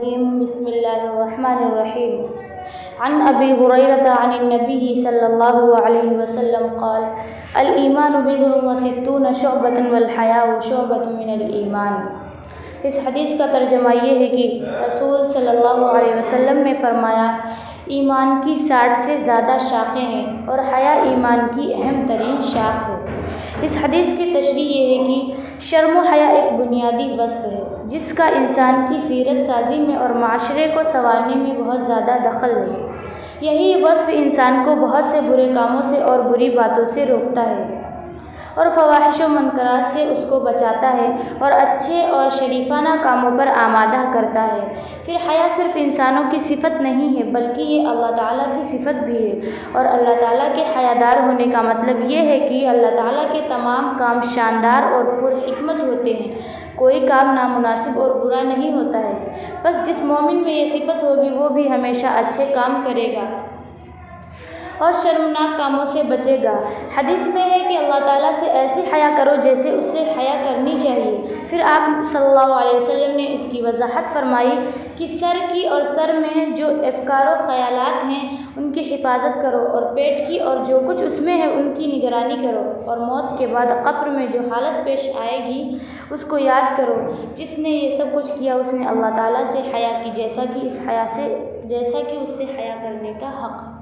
بسم الله الرحمن الرحيم. عن أبي هريرة عن النبي صلى الله عليه وسلم قال: الإيمان بضع وستون شعبة والحیاء شعبة من الإيمان. اس حدیث کا ترجمہ یہ ہے کہ رسول صلی اللہ علیہ وسلم نے فرمایا، ایمان کی 60 سے زیادہ شاخیں ہیں اور حیا ایمان کی اہم ترین شاخ ہے۔ اس حدیث کی تشریح یہ ہے کہ شرم و حیا ایک بنیادی وصف ہے جس کا انسان کی سیرت سازی میں اور معاشرے کو سنوارنے میں بہت زیادہ دخل ہے۔ یہی وصف انسان کو بہت سے برے کاموں سے اور بری باتوں سے روکتا ہے اور فواحش و منکرات سے اس کو بچاتا ہے اور اچھے اور شریفانہ کاموں پر آمادہ کرتا ہے۔ پھر حیا صرف انسانوں کی صفت نہیں ہے بلکہ یہ اللہ تعالیٰ کی صفت بھی ہے، اور اللہ تعالیٰ کے حیادار ہونے کا مطلب یہ ہے کہ اللہ تعالیٰ کے تمام کام شاندار اور پرحکمت ہوتے ہیں، کوئی کام نامناسب اور برا نہیں ہوتا ہے۔ بس جس مومن میں یہ صفت ہوگی وہ بھی ہمیشہ اچھے کام کرے گا اور شرمناک کاموں سے بچے گا۔ حدیث میں ہے کہ اللہ تعالیٰ سے ایسے حیا کرو جیسے اس سے حیا کرنی چاہیے۔ پھر آپ صلی اللہ علیہ وسلم نے اس کی وضاحت فرمائی کہ سر کی اور سر میں جو افکار و خیالات ہیں ان کی حفاظت کرو، اور پیٹ کی اور جو کچھ اس میں ہے ان کی نگرانی کرو، اور موت کے بعد قبر میں جو حالت پیش آئے گی اس کو یاد کرو۔ جس نے یہ سب کچھ کیا اس نے اللہ تعالیٰ سے حیا کی جیسا کہ اس سے حیا کرنے کا حق